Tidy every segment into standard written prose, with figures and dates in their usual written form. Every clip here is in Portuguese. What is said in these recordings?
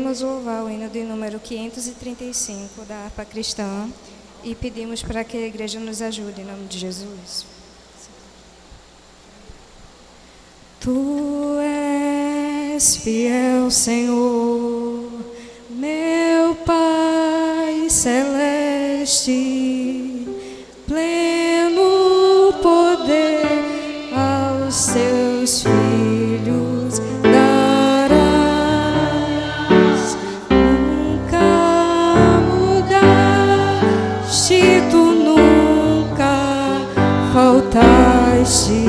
iremos louvar o hino de número 535 da harpa cristã e pedimos para que a igreja nos ajude, em nome de Jesus. Tu és fiel, Senhor, meu Pai celeste, pleno poder aos teus filhos darás. Nunca mudaste, tu nunca faltaste.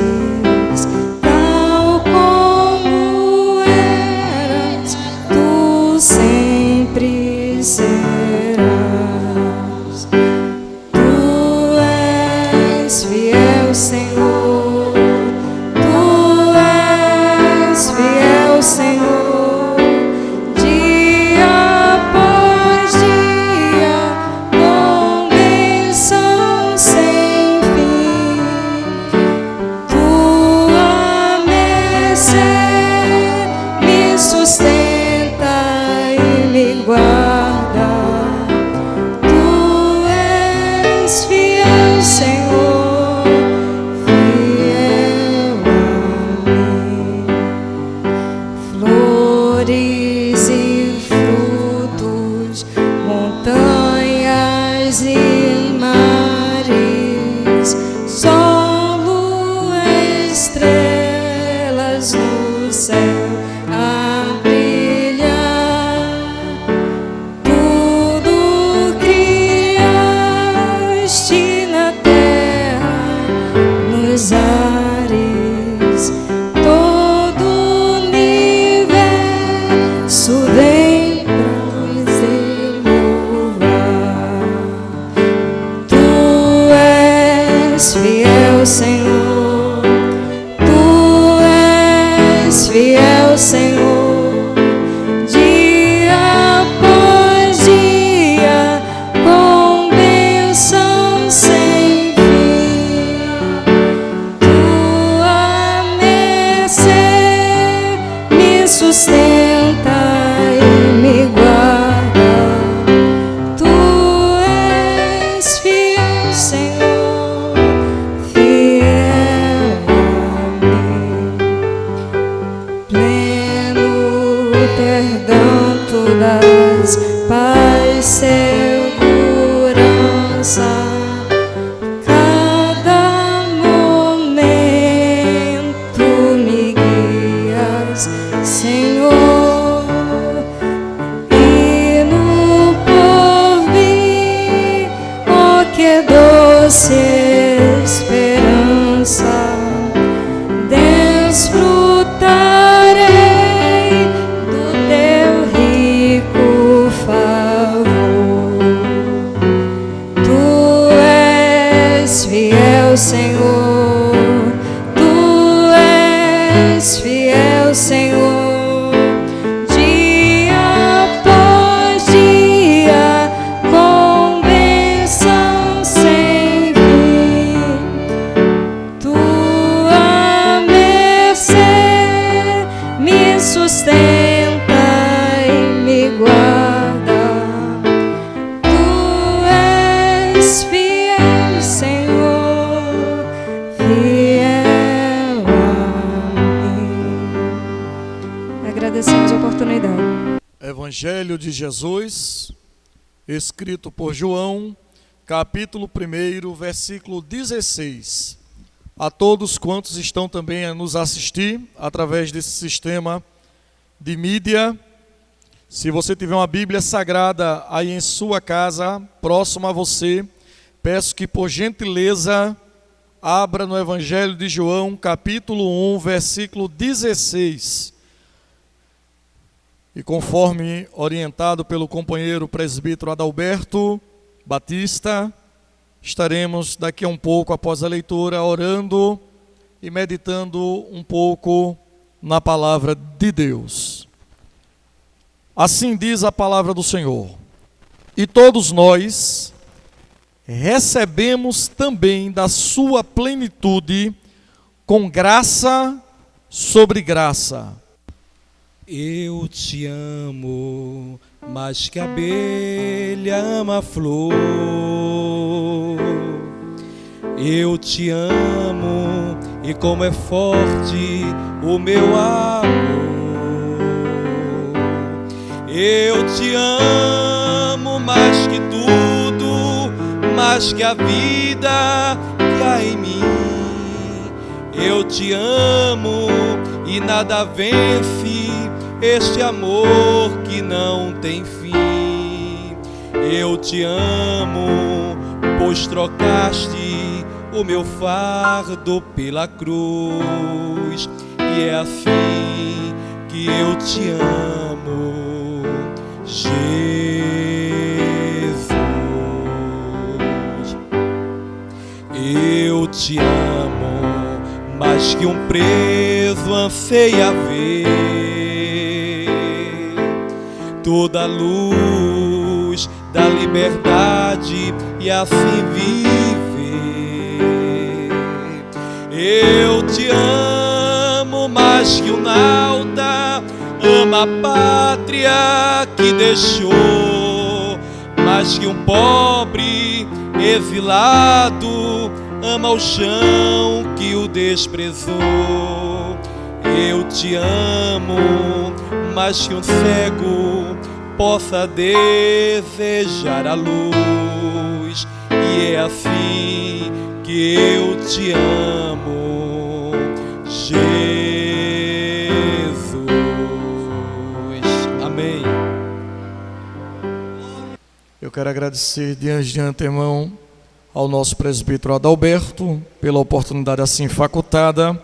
Evangelho de Jesus, escrito por João, capítulo 1, versículo 16. A todos quantos estão também a nos assistir através desse sistema de mídia, se você tiver uma Bíblia Sagrada aí em sua casa, próximo a você, peço que por gentileza abra no Evangelho de João, capítulo 1, versículo 16. E conforme orientado pelo companheiro presbítero Adalberto Batista, estaremos daqui a um pouco, após a leitura, orando e meditando um pouco na palavra de Deus. Assim diz a palavra do Senhor: e todos nós recebemos também da sua plenitude, com graça sobre graça. Eu te amo, mais que a abelha ama a flor. Eu te amo e como é forte o meu amor. Eu te amo mais que tudo, mais que a vida que há em mim. Eu te amo e nada vence este amor que não tem fim. Eu te amo, pois trocaste o meu fardo pela cruz. E é assim que eu te amo, Jesus. Eu te amo, mais que um preso anseia ver toda a luz da liberdade e assim viver. Eu te amo mais que um nauta ama a pátria que deixou, mais que um pobre exilado ama o chão que o desprezou. Eu te amo mais que um cego possa desejar a luz. E é assim que eu te amo, Jesus. Amém. Eu quero agradecer de antemão ao nosso presbítero Adalberto pela oportunidade assim facultada,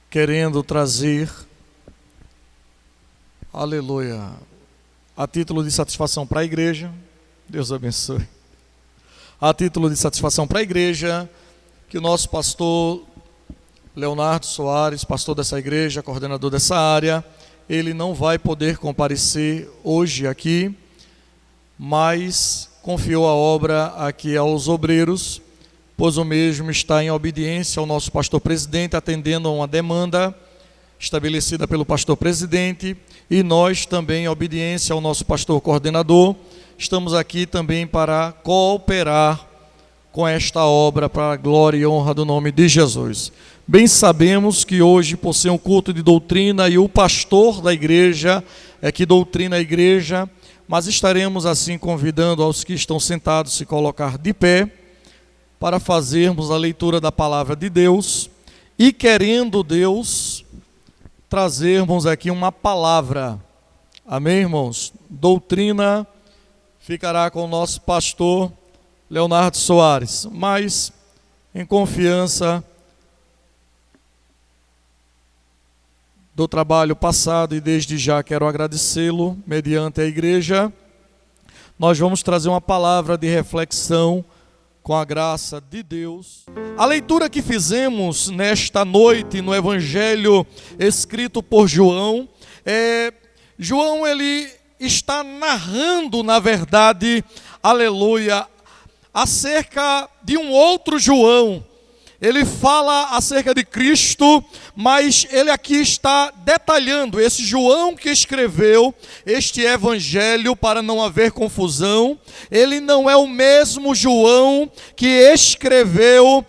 querendo trazer, aleluia, a título de satisfação para a igreja. Deus abençoe. A título de satisfação para a igreja, que o nosso pastor Leonardo Soares, pastor dessa igreja, coordenador dessa área, ele não vai poder comparecer hoje aqui, mas confiou a obra aqui aos obreiros, pois o mesmo está em obediência ao nosso pastor presidente, atendendo a uma demanda estabelecida pelo pastor presidente, e nós também, em obediência ao nosso pastor coordenador, estamos aqui também para cooperar com esta obra para a glória e honra do nome de Jesus. Bem sabemos que hoje, por ser um culto de doutrina, e o pastor da igreja é que doutrina a igreja, mas estaremos assim convidando aos que estão sentados a se colocar de pé para fazermos a leitura da palavra de Deus e, querendo Deus, trazermos aqui uma palavra. Amém, irmãos? Doutrina ficará com o nosso pastor Leonardo Soares, mas em confiança do trabalho passado, e desde já quero agradecê-lo mediante a igreja, nós vamos trazer uma palavra de reflexão com a graça de Deus. A leitura que fizemos nesta noite no Evangelho escrito por João, João ele está narrando, na verdade, aleluia, acerca de um outro João. Ele fala acerca de Cristo, mas ele aqui está detalhando esse João que escreveu este evangelho, para não haver confusão. Ele não é o mesmo João que escreveu,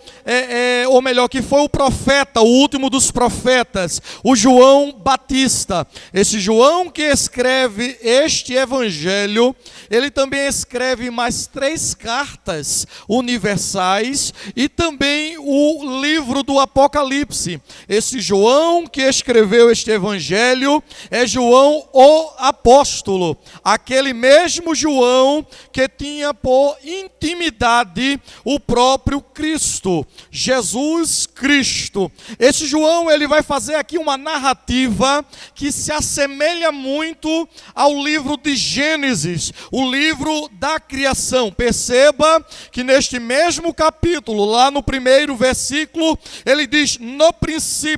ou melhor, que foi o profeta, o último dos profetas, o João Batista. Esse João que escreve este evangelho, ele também escreve mais 3 cartas universais e também o livro do Apocalipse. Esse João que escreveu este evangelho é João o apóstolo, aquele mesmo João que tinha por intimidade o próprio Cristo, Jesus Cristo. Esse João ele vai fazer aqui uma narrativa que se assemelha muito ao livro de Gênesis, o livro da criação. Perceba que neste mesmo capítulo, lá no primeiro versículo, ele diz: no princípio,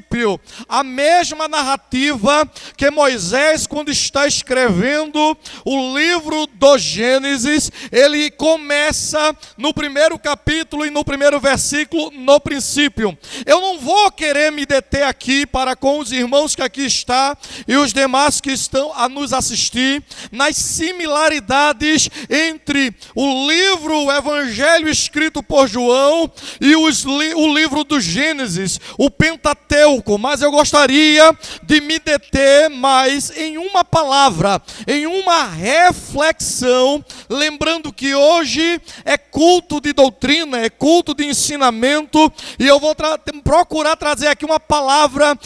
a mesma narrativa que Moisés, quando está escrevendo o livro do Gênesis, Gênesis, ele começa no primeiro capítulo e no primeiro versículo, no princípio. Eu não vou querer me deter aqui para com os irmãos que aqui estão e os demais que estão a nos assistir, nas similaridades entre o livro, o evangelho escrito por João e o livro do Gênesis, o Pentateuco, mas eu gostaria de me deter mais em uma palavra, em uma reflexão, lembrando que hoje é culto de doutrina, é culto de ensinamento, e eu vou procurar trazer aqui uma palavra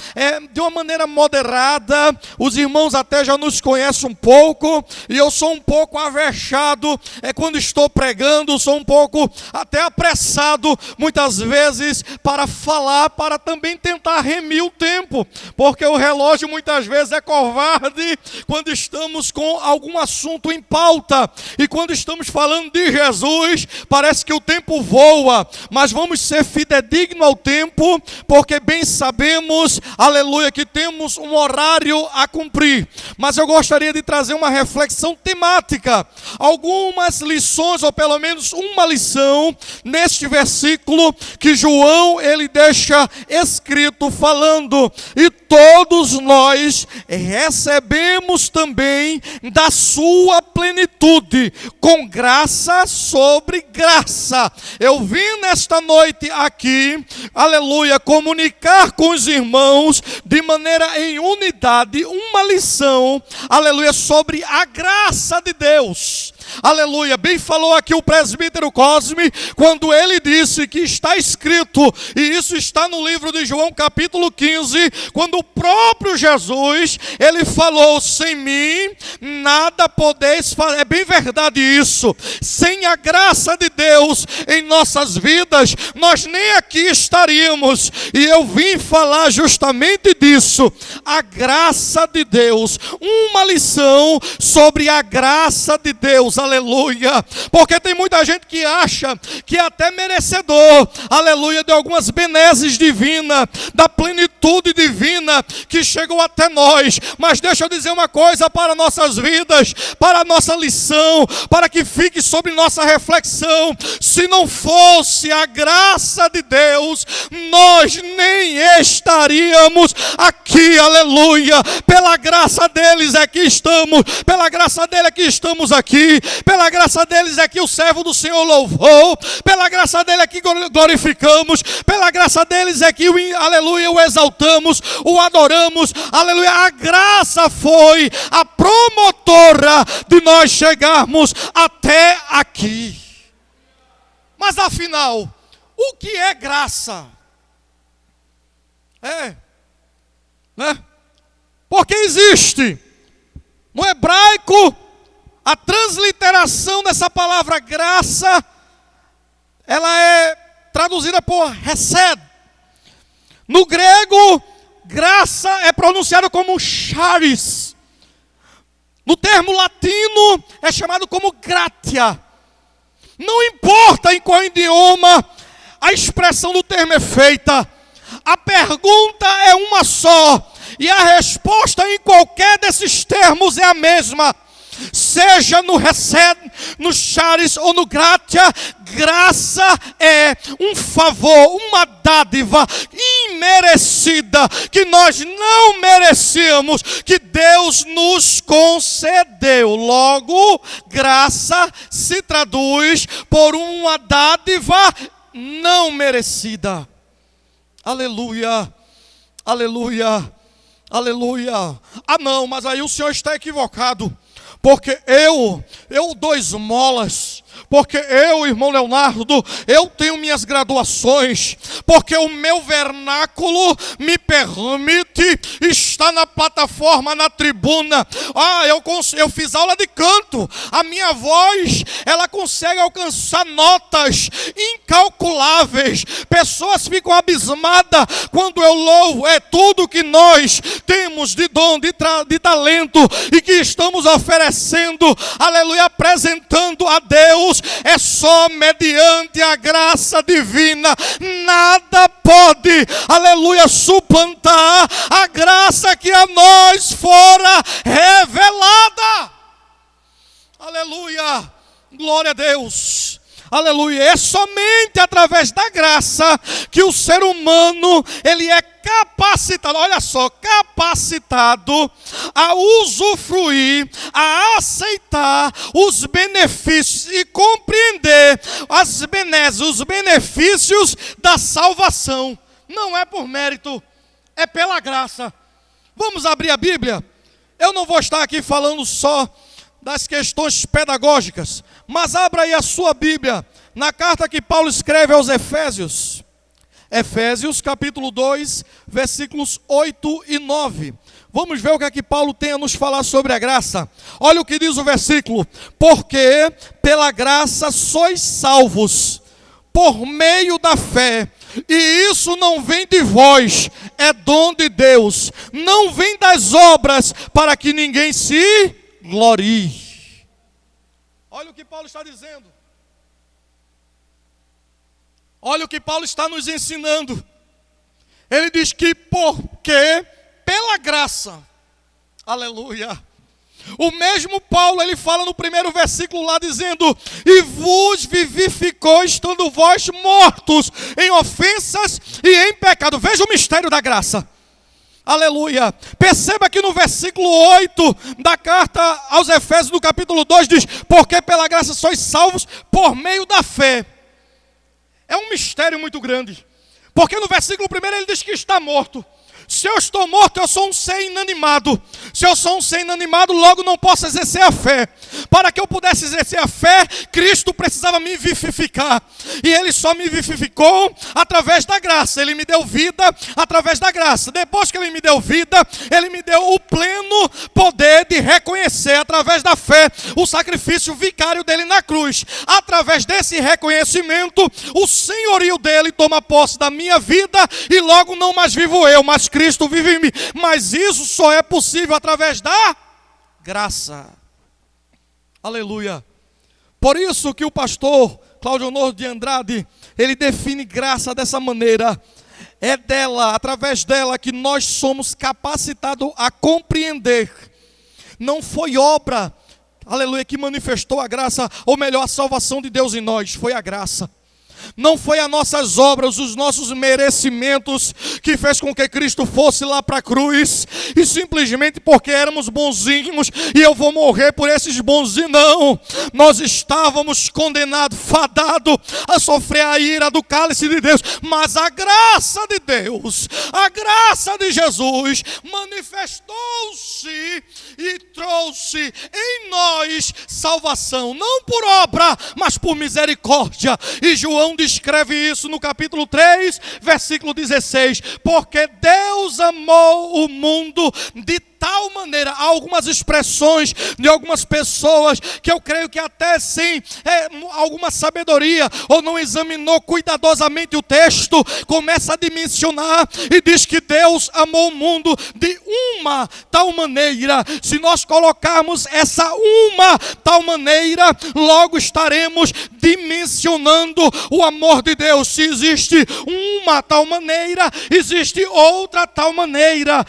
de uma maneira moderada. Os irmãos até já nos conhecem um pouco, e eu sou um pouco avexado quando estou pregando, sou um pouco até apressado muitas vezes para falar, para também tentar remir o tempo, porque o relógio muitas vezes é covarde quando estamos com algum assunto em pauta, e quando estamos falando de Jesus, parece que o tempo voa, mas vamos ser fidedignos ao tempo, porque bem sabemos, aleluia, que temos um horário a cumprir. Mas eu gostaria de trazer uma reflexão temática, algumas lições, ou pelo menos uma lição, neste versículo que João, ele deixa escrito falando: e todos nós recebemos também da sua plenitude, com graça sobre graça. Eu vim nesta noite aqui, aleluia, comunicar com os irmãos de maneira em unidade uma lição, aleluia, sobre a graça de Deus. Aleluia, bem falou aqui o presbítero Cosme, quando ele disse que está escrito, e isso está no livro de João capítulo 15, quando o próprio Jesus, ele falou: sem mim nada podeis fazer. É bem verdade isso. Sem a graça de Deus em nossas vidas, nós nem aqui estaríamos. E eu vim falar justamente disso, a graça de Deus, uma lição sobre a graça de Deus. Aleluia, porque tem muita gente que acha que é até merecedor, aleluia, de algumas benesses divinas, da plenitude divina que chegou até nós. Mas deixa eu dizer uma coisa para nossas vidas, para a nossa lição, para que fique sobre nossa reflexão: se não fosse a graça de Deus, nós nem estaríamos aqui, aleluia. Pela graça deles é que estamos, pela graça dele é que estamos aqui, pela graça deles é que o servo do Senhor louvou, pela graça dele é que glorificamos, pela graça deles é que, aleluia, o exaltamos, o adoramos, aleluia. A graça foi a promotora de nós chegarmos até aqui. Mas afinal, o que é graça? Né? Porque existe no hebraico a transliteração dessa palavra graça, ela é traduzida por hesed. No grego, graça é pronunciado como charis. No termo latino, é chamado como gratia. Não importa em qual idioma a expressão do termo é feita, a pergunta é uma só, e a resposta em qualquer desses termos é a mesma. Seja no hesed, no charis ou no gratia, graça é um favor, uma dádiva imerecida, que nós não merecíamos, que Deus nos concedeu. Logo, graça se traduz por uma dádiva não merecida. Aleluia, aleluia, aleluia. Ah não, mas aí o senhor está equivocado, porque eu dou esmolas, porque eu, irmão Leonardo, eu tenho minhas graduações, porque o meu vernáculo me permite estar na plataforma, na tribuna. Eu fiz aula de canto, a minha voz, ela consegue alcançar notas incalculáveis. Pessoas ficam abismadas quando eu louvo. É tudo que nós temos de dom, de talento, e que estamos oferecendo, aleluia, apresentando a Deus, é só mediante a graça divina. Nada pode, aleluia, suplantar a graça que a nós fora revelada. Aleluia, Glória a Deus. Aleluia. É somente através da graça que o ser humano, ele é capacitado, olha só, capacitado a usufruir, a aceitar os benefícios e compreender as benesses, os benefícios da salvação. Não é por mérito, é pela graça. Vamos abrir a Bíblia? Eu não vou estar aqui falando só das questões pedagógicas, mas abra aí a sua Bíblia, na carta que Paulo escreve aos Efésios. Efésios capítulo 2, versículos 8 e 9. Vamos ver o que é que Paulo tem a nos falar sobre a graça. Olha o que diz o versículo: porque pela graça sois salvos, por meio da fé, e isso não vem de vós, é dom de Deus, não vem das obras, para que ninguém se glorie. Olha o que Paulo está dizendo. Olha o que Paulo está nos ensinando. Ele diz que porque pela graça, aleluia. O mesmo Paulo, ele fala no primeiro versículo lá dizendo: e vos vivificou, estando vós mortos em ofensas e em pecado. Veja o mistério da graça. Aleluia. Perceba que no versículo 8 da carta aos Efésios, no capítulo 2, diz: porque pela graça sois salvos por meio da fé. É um mistério muito grande, porque no versículo 1 ele diz que está morto. Se eu estou morto, eu sou um ser inanimado. Se eu sou um ser inanimado, logo não posso exercer a fé. Para que eu pudesse exercer a fé, Cristo precisava me vivificar. E Ele só me vivificou através da graça. Ele me deu vida através da graça. Depois que Ele me deu vida, Ele me deu o pleno poder de reconhecer, através da fé, o sacrifício vicário dEle na cruz. Através desse reconhecimento, o senhorio dEle toma posse da minha vida, e logo não mais vivo eu, mas Cristo vive em mim. Mas isso só é possível através da graça. Aleluia. Por isso que o pastor Cláudio Honor de Andrade, ele define graça dessa maneira: é dela, através dela, que nós somos capacitados a compreender. Não foi obra, aleluia, que manifestou a graça, ou melhor, a salvação de Deus em nós, foi a graça. Não foi as nossas obras, os nossos merecimentos que fez com que Cristo fosse lá para a cruz, e simplesmente porque éramos bonzinhos e eu vou morrer por esses bonzinhos. Não, nós estávamos condenados, fadados a sofrer a ira do cálice de Deus, mas a graça de Deus, a graça de Jesus manifestou-se e trouxe em nós salvação, não por obra, mas por misericórdia. E João descreve isso no capítulo 3, versículo 16: porque Deus amou o mundo de tal maneira. Há algumas expressões de algumas pessoas que eu creio que até sem alguma sabedoria, ou não examinou cuidadosamente o texto, começa a dimensionar e diz que Deus amou o mundo de uma tal maneira. Se nós colocarmos essa uma tal maneira, logo estaremos dimensionando o amor de Deus. Se existe uma tal maneira, existe outra tal maneira.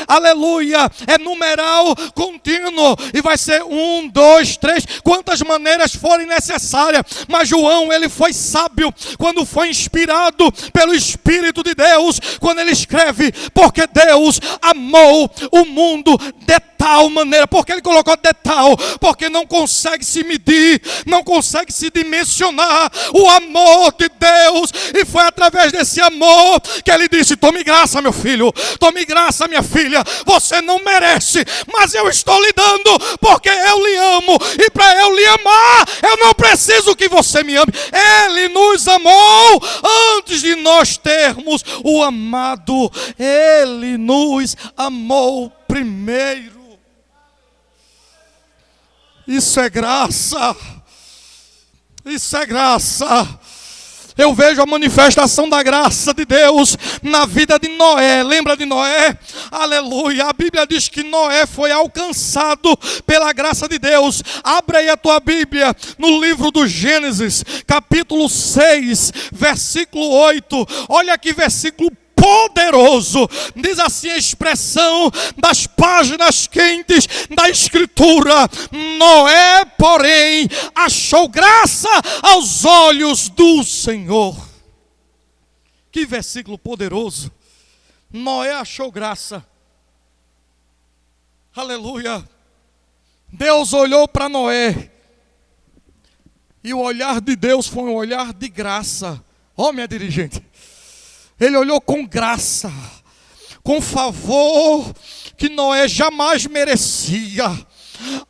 Aleluia, é numeral contínuo, e vai ser 1, 2, 3, quantas maneiras forem necessárias. Mas João, ele foi sábio quando foi inspirado pelo Espírito de Deus, quando ele escreve: porque Deus amou o mundo de tal maneira. Porque ele colocou de tal? Porque não consegue se medir, não consegue se dimensionar o amor de Deus, e foi através desse amor que ele disse: tome graça, meu filho, tome graça, minha filha, você não merece, mas eu estou lhe dando, porque eu lhe amo, e para eu lhe amar, eu não preciso que você me ame. Ele nos amou antes de nós termos o amado. Ele nos amou primeiro. Isso é graça. Isso é graça. Eu vejo a manifestação da graça de Deus na vida de Noé. Lembra de Noé? Aleluia. A Bíblia diz que Noé foi alcançado pela graça de Deus. Abra aí a tua Bíblia no livro do Gênesis, capítulo 6, versículo 8. Olha que versículo poderoso. Diz assim a expressão das páginas quentes da Escritura: Noé, porém, achou graça aos olhos do Senhor. Que versículo poderoso. Noé achou graça. Aleluia. Deus olhou para Noé. E o olhar de Deus foi um olhar de graça. Ó, minha dirigente. Ele olhou com graça, com favor que Noé jamais merecia.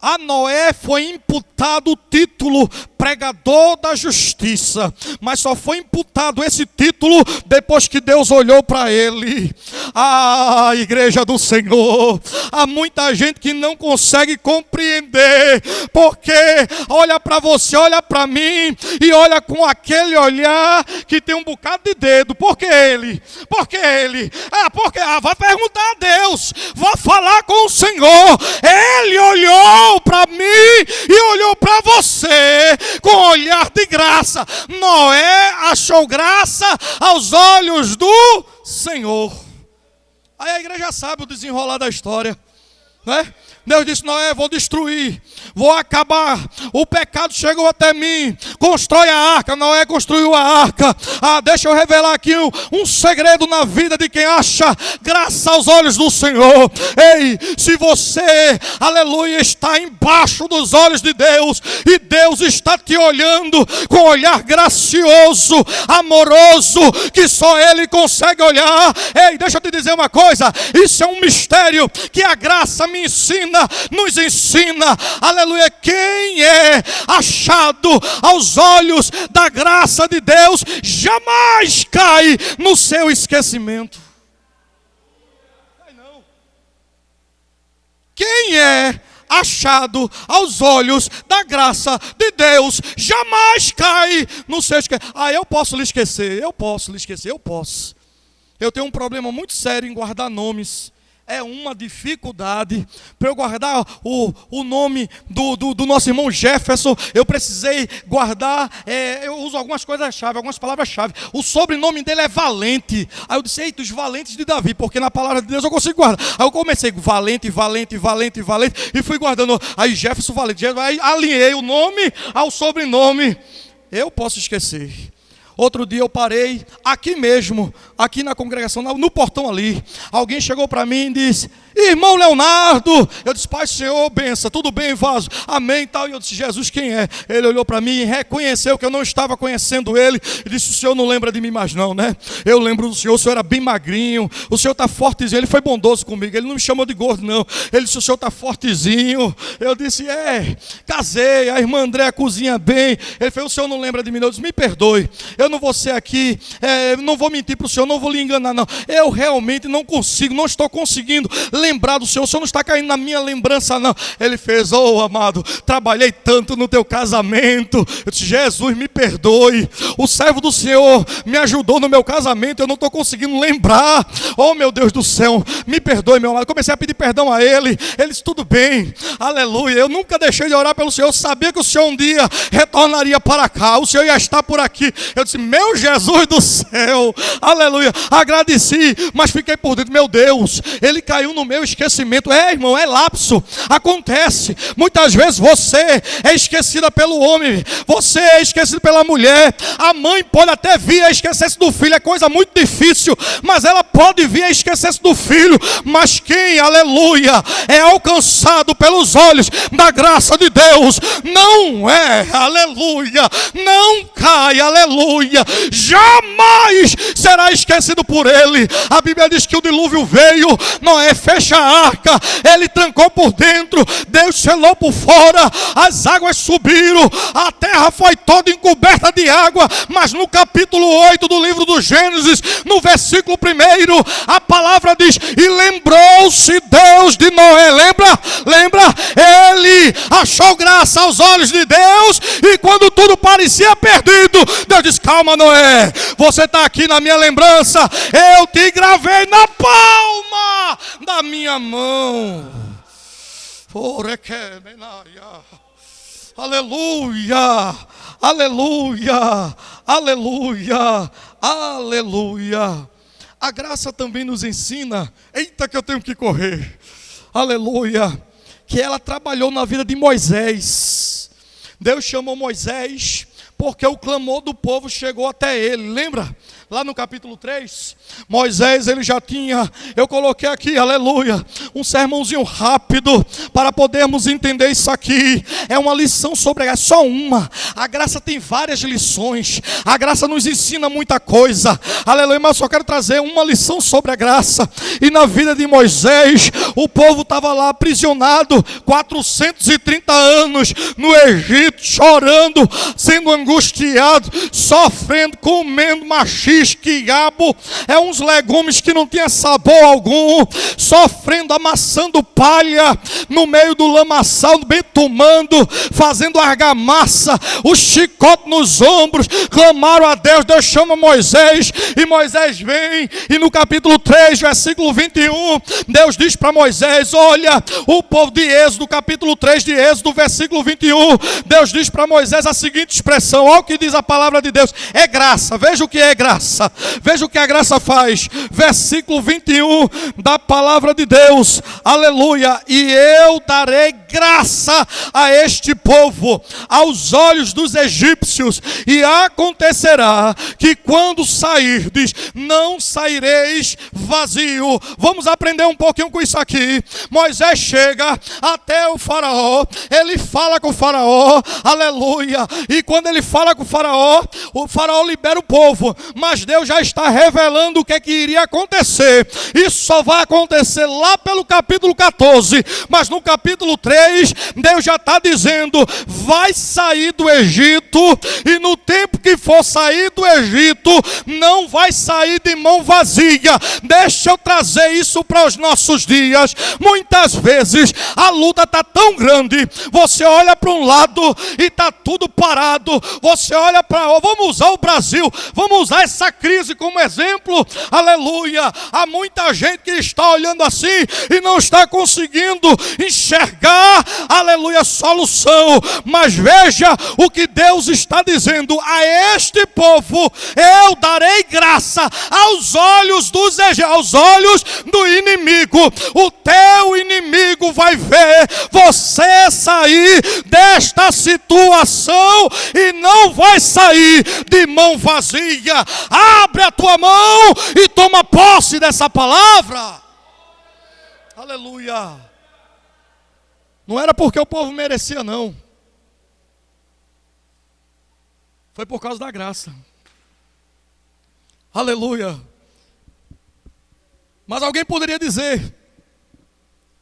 A Noé foi imputado o título pregador da justiça, mas só foi imputado esse título depois que Deus olhou para ele. Ah, igreja do Senhor, há muita gente que não consegue compreender, porque olha para você, olha para mim e olha com aquele olhar que tem um bocado de dedo. Por que ele? Por que ele? Vai perguntar a Deus, vai falar com o Senhor. Ele olhou para mim e olhou para você com olhar de graça. Noé achou graça aos olhos do Senhor. Aí a igreja sabe o desenrolar da história, né? Deus disse: Noé, vou destruir, vou acabar, o pecado chegou até mim, constrói a arca. Noé construiu a arca. Deixa eu revelar aqui um segredo na vida de quem acha graça aos olhos do Senhor. Ei, se você, aleluia, está embaixo dos olhos de Deus, e Deus está te olhando com um olhar gracioso, amoroso, que só Ele consegue olhar. Ei, deixa eu te dizer uma coisa, isso é um mistério que a graça me ensina, nos ensina, aleluia. Quem é achado aos olhos da graça de Deus jamais cai no seu esquecimento. Quem é achado aos olhos da graça de Deus jamais cai no seu esquecimento. Eu posso lhe esquecer, eu posso. Eu tenho um problema muito sério em guardar nomes. É uma dificuldade. Para eu guardar o nome do nosso irmão Jefferson, eu precisei guardar, eu uso algumas coisas-chave, algumas palavras-chave. O sobrenome dele é Valente. Aí eu disse: eita, os valentes de Davi, porque na palavra de Deus eu consigo guardar. Aí eu comecei Valente, e fui guardando. Aí Jefferson Valente, aí alinhei o nome ao sobrenome. Eu posso esquecer. Outro dia eu parei, aqui mesmo, aqui na congregação, no portão ali. Alguém chegou para mim e disse: irmão Leonardo. Eu disse: Pai, Senhor, benção, tudo bem, vaso? Amém, tal. E eu disse: Jesus, quem é? Ele olhou para mim e reconheceu que eu não estava conhecendo ele. E disse: o senhor não lembra de mim mais não, né? Eu lembro do senhor, o senhor era bem magrinho, o senhor está fortezinho. Ele foi bondoso comigo, ele não me chamou de gordo não. Ele disse: o senhor está fortezinho. Eu disse: casei, a irmã Andréa cozinha bem. Ele falou: o senhor não lembra de mim não? Eu disse: me perdoe, eu não vou ser aqui, não vou mentir para o senhor, não vou lhe enganar não. Eu realmente não estou conseguindo lembrar do senhor não está caindo na minha lembrança não. Ele fez: amado, trabalhei tanto no teu casamento. Eu disse: Jesus, me perdoe, o servo do Senhor me ajudou no meu casamento, eu não estou conseguindo lembrar. Oh meu Deus do céu, me perdoe, meu amado. Comecei a pedir perdão a ele. Ele disse: tudo bem, aleluia. Eu nunca deixei de orar pelo Senhor, eu sabia que o Senhor um dia retornaria para cá, o Senhor ia estar por aqui. Eu disse: meu Jesus do céu, aleluia. Agradeci, mas fiquei por dentro: meu Deus, ele caiu no meu esquecimento. Irmão, é lapso, acontece. Muitas vezes você é esquecida pelo homem, você é esquecido pela mulher. A mãe pode até vir a esquecer-se do filho, é coisa muito difícil, mas ela pode vir a esquecer-se do filho. Mas quem, aleluia, é alcançado pelos olhos da graça de Deus, não aleluia, não cai, aleluia, jamais será esquecido por ele. A Bíblia diz que o dilúvio veio, Noé fecha a arca, ele trancou por dentro, Deus selou por fora, as águas subiram, a terra foi toda encoberta de água. Mas no capítulo 8 do livro do Gênesis, no versículo 1, a palavra diz: e lembrou-se Deus de Noé. Lembra? Ele achou graça aos olhos de Deus, e quando tudo parecia perdido, Deus disse: calma, Noé, você está aqui na minha lembrança, eu te gravei na palma da minha mão. Aleluia, aleluia, aleluia, aleluia. a graça também nos ensina, eita que eu tenho que correr, aleluia, que ela trabalhou na vida de Moisés. Deus chamou Moisés porque o clamor do povo chegou até ele, lembra? Lá no capítulo 3, Moisés, ele já tinha, eu coloquei aqui, aleluia, um sermãozinho rápido, para podermos entender isso aqui. É uma lição sobre a graça, só uma. A graça tem várias lições, a graça nos ensina muita coisa, aleluia, mas eu só quero trazer uma lição sobre a graça. E na vida de Moisés, o povo estava lá aprisionado, 430 anos, no Egito, chorando, sendo angustiado, sofrendo, comendo machismo, quiabo, uns legumes que não tinha sabor algum, sofrendo, amassando palha no meio do lamaçal, betumando, fazendo argamassa, o chicote nos ombros, clamaram a Deus. Deus chama Moisés, e Moisés vem, e no capítulo 3, versículo 21, Deus diz para Moisés, olha, o povo de Êxodo, capítulo 3 de Êxodo, versículo 21, Deus diz para Moisés a seguinte expressão, olha o que diz a palavra de Deus, é graça, veja o que é graça. Veja o que a graça faz. Versículo 21 da palavra de Deus. Aleluia. E eu darei graça a este povo aos olhos dos egípcios. E acontecerá que quando sairdes, não saireis vazio. Vamos aprender um pouquinho com isso aqui. Moisés chega até o faraó. Ele fala com o faraó. Aleluia. E quando ele fala com o faraó libera o povo. Mas Deus já está revelando o que iria acontecer. Isso só vai acontecer lá pelo capítulo 14. Mas no capítulo 3, Deus já está dizendo, vai sair do Egito, e no tempo que for sair do Egito, não vai sair de mão vazia. Deixa eu trazer isso para os nossos dias. Muitas vezes a luta está tão grande, você olha para um lado e está tudo parado. Você olha para, vamos usar o Brasil, vamos usar essa crise como exemplo, aleluia. Há muita gente que está olhando assim e não está conseguindo enxergar, aleluia, solução. Mas veja o que Deus está dizendo, a este povo eu darei graça aos olhos do inimigo. O teu inimigo vai ver você sair desta situação e não vai sair de mão vazia. Abre a tua mão e toma posse dessa palavra. Aleluia. Não era porque o povo merecia, não. Foi por causa da graça. Aleluia. Mas alguém poderia dizer,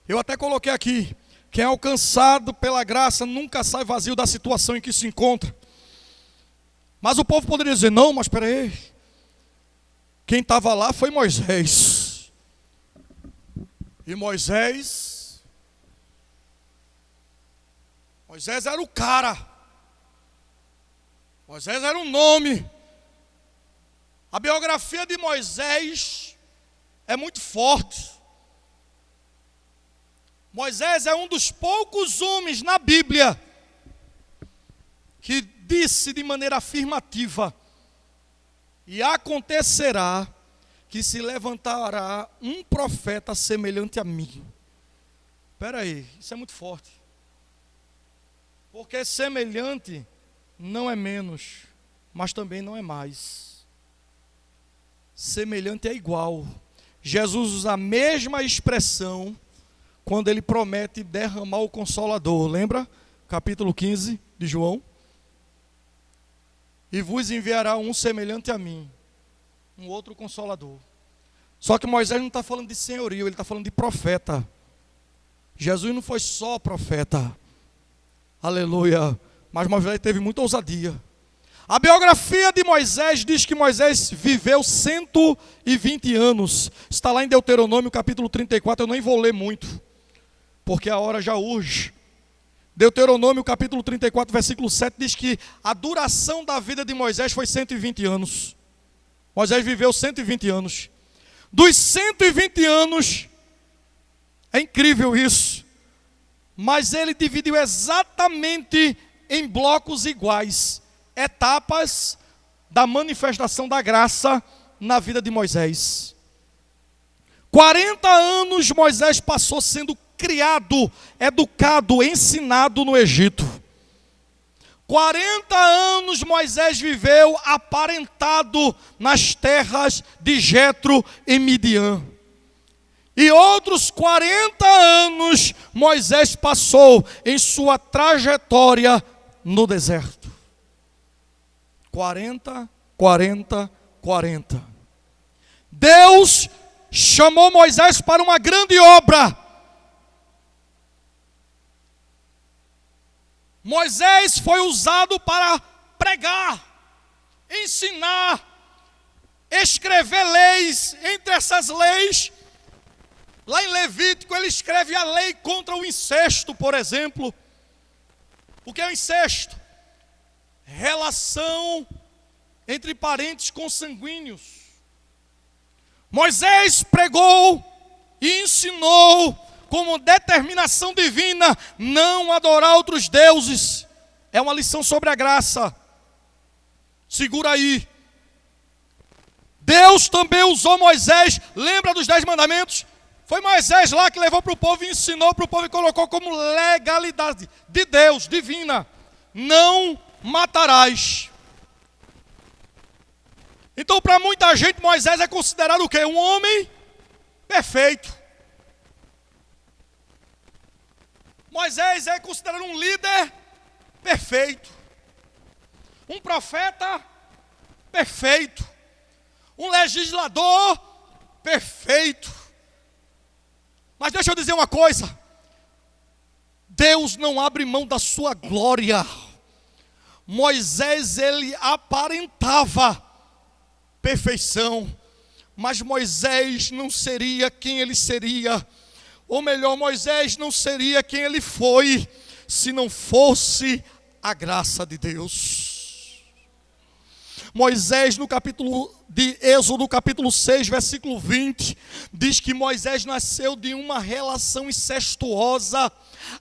eu até coloquei aqui, quem é alcançado pela graça nunca sai vazio da situação em que se encontra. Mas o povo poderia dizer, não, mas espera aí, quem estava lá foi Moisés. E Moisés era o cara. Moisés era um nome. A biografia de Moisés é muito forte. Moisés é um dos poucos homens na Bíblia que disse de maneira afirmativa, e acontecerá que se levantará um profeta semelhante a mim. Espera aí, isso é muito forte. Porque semelhante não é menos, mas também não é mais. Semelhante é igual. Jesus usa a mesma expressão quando ele promete derramar o Consolador. Lembra? Capítulo 15 de João. E vos enviará um semelhante a mim, um outro Consolador. Só que Moisés não está falando de senhorio, ele está falando de profeta. Jesus não foi só profeta. Aleluia. Mas Moisés teve muita ousadia. A biografia de Moisés diz que Moisés viveu 120 anos. Está lá em Deuteronômio capítulo 34, eu nem vou ler muito, porque a hora já urge. Deuteronômio capítulo 34, versículo 7 diz que a duração da vida de Moisés foi 120 anos. Moisés viveu 120 anos. Dos 120 anos, é incrível isso, mas ele dividiu exatamente em blocos iguais, etapas da manifestação da graça na vida de Moisés. 40 anos Moisés passou sendo criado, educado, ensinado no Egito. 40 anos Moisés viveu aparentado nas terras de Jetro em Midian. E outros 40 anos Moisés passou em sua trajetória no deserto. 40. Deus chamou Moisés para uma grande obra. Moisés foi usado para pregar, ensinar, escrever leis. Entre essas leis, lá em Levítico, ele escreve a lei contra o incesto, por exemplo. O que é o incesto? Relação entre parentes consanguíneos. Moisés pregou e ensinou como determinação divina não adorar outros deuses. É uma lição sobre a graça. Segura aí. Deus também usou Moisés. Lembra dos 10 mandamentos? Foi Moisés lá que levou para o povo e ensinou para o povo e colocou como legalidade de Deus, divina: não matarás. Então, para muita gente, Moisés é considerado o quê? Um homem perfeito. Moisés é considerado um líder perfeito, um profeta perfeito, um legislador perfeito. Mas deixa eu dizer uma coisa: Deus não abre mão da sua glória. Moisés, ele aparentava perfeição, mas Moisés não seria quem ele seria. Ou melhor, Moisés não seria quem ele foi se não fosse a graça de Deus. Moisés, no capítulo de Êxodo, capítulo 6, versículo 20, diz que Moisés nasceu de uma relação incestuosa.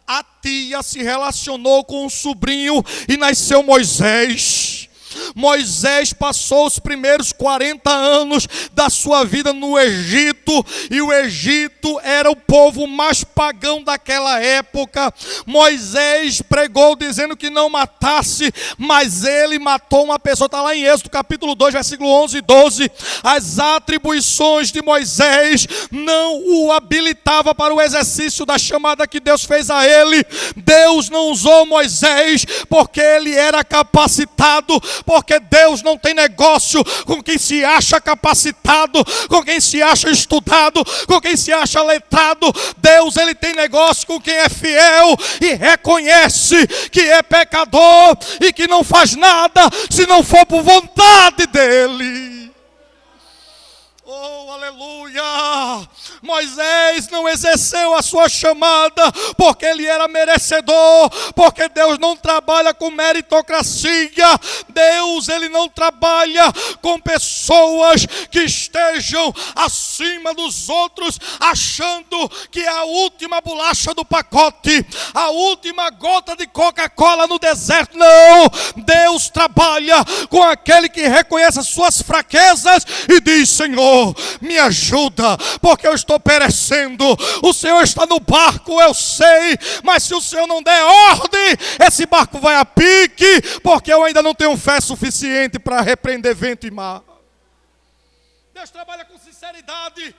A tia se relacionou com o sobrinho e nasceu Moisés. Moisés passou os primeiros 40 anos da sua vida no Egito, e o Egito era o povo mais pagão daquela época. Moisés pregou dizendo que não matasse, mas ele matou uma pessoa. Está lá em Êxodo capítulo 2, versículo 11 e 12. As atribuições de Moisés não o habilitava para o exercício da chamada que Deus fez a ele. Deus não usou Moisés porque ele era capacitado, porque Deus não tem negócio com quem se acha capacitado, com quem se acha estudado, com quem se acha letrado. Deus, ele tem negócio com quem é fiel e reconhece que é pecador e que não faz nada se não for por vontade dele. Oh, aleluia! Moisés não exerceu a sua chamada porque ele era merecedor, porque Deus não trabalha com meritocracia. Deus, ele não trabalha com pessoas que estejam acima dos outros, achando que é a última bolacha do pacote, a última gota de Coca-Cola no deserto. Não! Deus trabalha com aquele que reconhece as suas fraquezas e diz: Senhor, me ajuda, porque eu estou perecendo. O Senhor está no barco, eu sei, mas se o Senhor não der ordem, esse barco vai a pique, porque eu ainda não tenho fé suficiente para repreender vento e mar. Deus trabalha com sinceridade.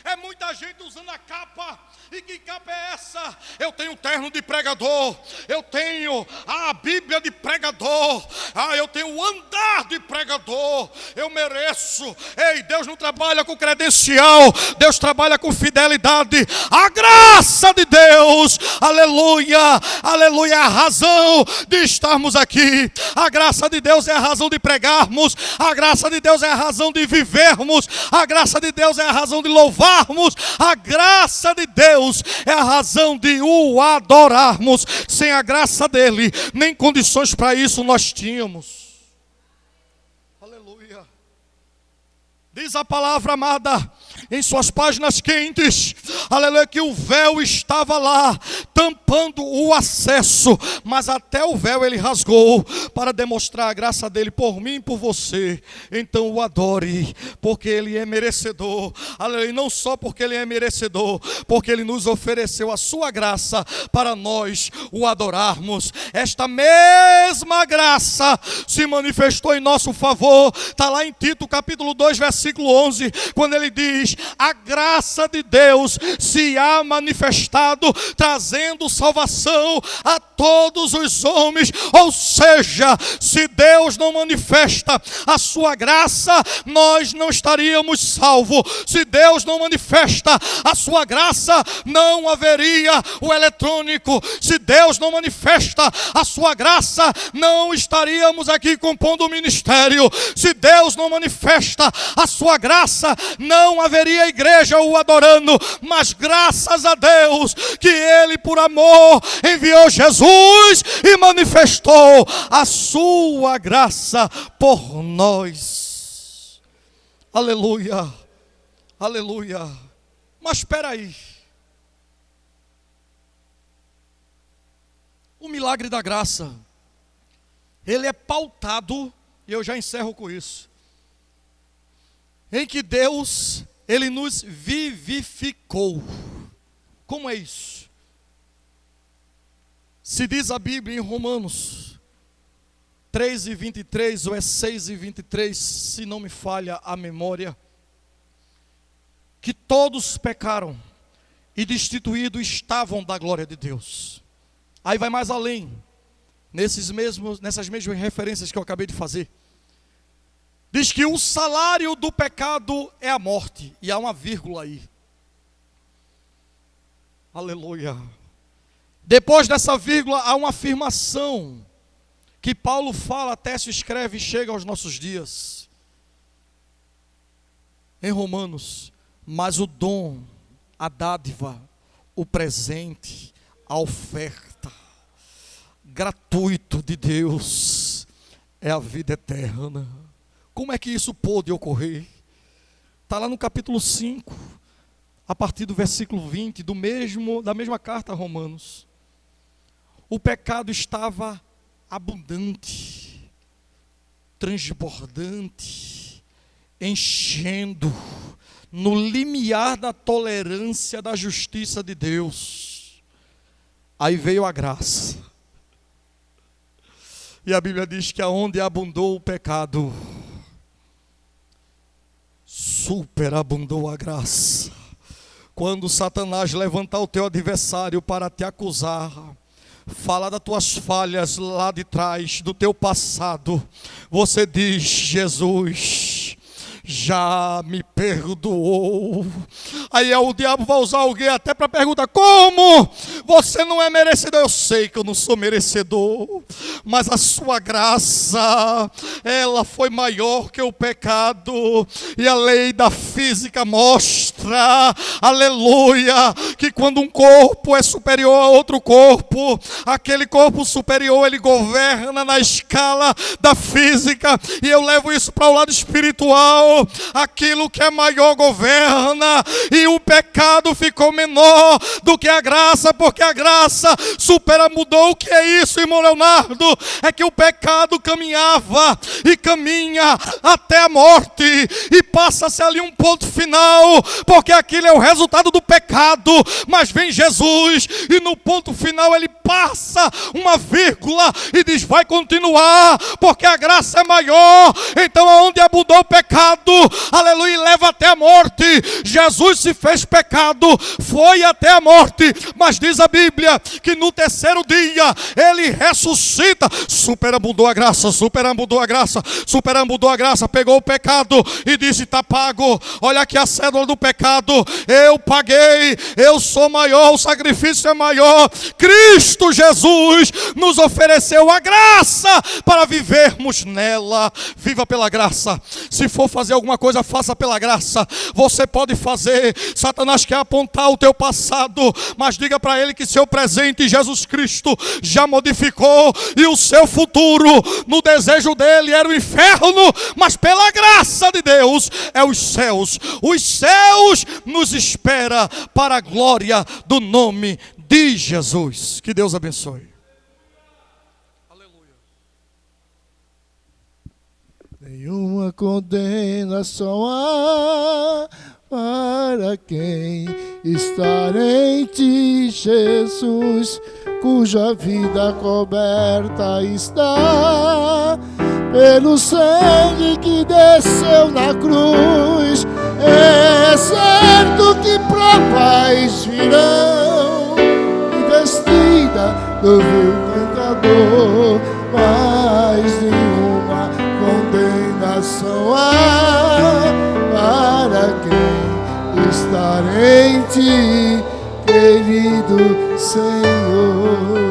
É muita gente usando a capa. E que capa é essa? Eu tenho terno de pregador, eu tenho a Bíblia de pregador, eu tenho o andar de pregador, eu mereço. Ei, Deus não trabalha com credencial, Deus trabalha com fidelidade. A graça de Deus, aleluia, aleluia, é a razão de estarmos aqui. A graça de Deus é a razão de pregarmos, a graça de Deus é a razão de vivermos, a graça de Deus é a razão de louvarmos, a graça de Deus é a razão de o adorarmos. Sem a graça dele, nem condições para isso nós tínhamos. Aleluia. Diz a palavra amada, em suas páginas quentes, aleluia, que o véu estava lá, tampando o acesso, mas até o véu ele rasgou, para demonstrar a graça dele por mim e por você. Então o adore, porque ele é merecedor, aleluia, e não só porque ele é merecedor, porque ele nos ofereceu a sua graça, para nós o adorarmos. Esta mesma graça se manifestou em nosso favor, está lá em Tito capítulo 2, versículo 11, quando ele diz: a graça de Deus se há manifestado, trazendo salvação a todos os homens. Ou seja, se Deus não manifesta a sua graça, nós não estaríamos salvos. Se Deus não manifesta a sua graça, não haveria o eletrônico. Se Deus não manifesta a sua graça, não estaríamos aqui compondo o ministério. Se Deus não manifesta a sua graça, não haveria a igreja o adorando. Mas graças a Deus que ele por amor enviou Jesus e manifestou a sua graça por nós. Aleluia, aleluia. Mas espera aí, o milagre da graça, ele é pautado, e eu já encerro com isso, em que Deus, ele nos vivificou. Como é isso? Se diz a Bíblia em Romanos 3:23, ou é 6:23, se não me falha a memória, que todos pecaram e destituídos estavam da glória de Deus. Aí vai mais além, nessas mesmas referências que eu acabei de fazer. Diz que o salário do pecado é a morte. E há uma vírgula aí. Aleluia. Depois dessa vírgula há uma afirmação que Paulo fala, Técio escreve e chega aos nossos dias. Em Romanos: mas o dom, a dádiva, o presente, a oferta gratuito de Deus é a vida eterna. Como é que isso pôde ocorrer? Está lá no capítulo 5, a partir do versículo 20, da mesma carta a Romanos. O pecado estava abundante, transbordante, enchendo, no limiar da tolerância da justiça de Deus. Aí veio a graça. E a Bíblia diz que aonde abundou o pecado, superabundou a graça. Quando Satanás levantar o teu adversário para te acusar, falar das tuas falhas lá de trás, do teu passado, você diz: Jesus já me perdoou. Aí o diabo vai usar alguém até para perguntar: como? Você não é merecedor. Eu sei que eu não sou merecedor, mas a sua graça, ela foi maior que o pecado. E a lei da física mostra, aleluia, que quando um corpo é superior a outro corpo, aquele corpo superior, ele governa na escala da física. E eu levo isso para o lado espiritual. Aquilo que é maior governa, e o pecado ficou menor do que a graça, porque a graça superamudou. O que é isso, irmão Leonardo? É que o pecado caminhava e caminha até a morte, e passa-se ali um ponto final, porque aquilo é o resultado do pecado. Mas vem Jesus e no ponto final ele passa uma vírgula e diz: vai continuar, porque a graça é maior. Então aonde abundou o pecado, aleluia, leva até a morte. Jesus se fez pecado, foi até a morte, mas diz a Bíblia que no terceiro dia ele ressuscita. Superabundou a graça, superabundou a graça, superabundou a graça. Pegou o pecado e disse: está pago. Olha aqui a cédula do pecado, eu paguei, eu sou maior, o sacrifício é maior. Cristo Jesus nos ofereceu a graça para vivermos nela. Viva pela graça. Se for fazer alguma coisa, faça pela graça. Você pode fazer Satanás quer apontar o teu passado, mas diga para ele que seu presente, Jesus Cristo, já modificou, e o seu futuro, no desejo dele, era o inferno, mas pela graça de Deus, é os céus. Os céus nos espera para a glória do nome de Jesus. Que Deus abençoe. Nenhuma condenação há para quem está em ti, Jesus, cuja vida coberta está pelo sangue que desceu na cruz. É certo que provas virão, investida do vil tentador, mas nenhuma condenação há para quem está em ti, querido Senhor.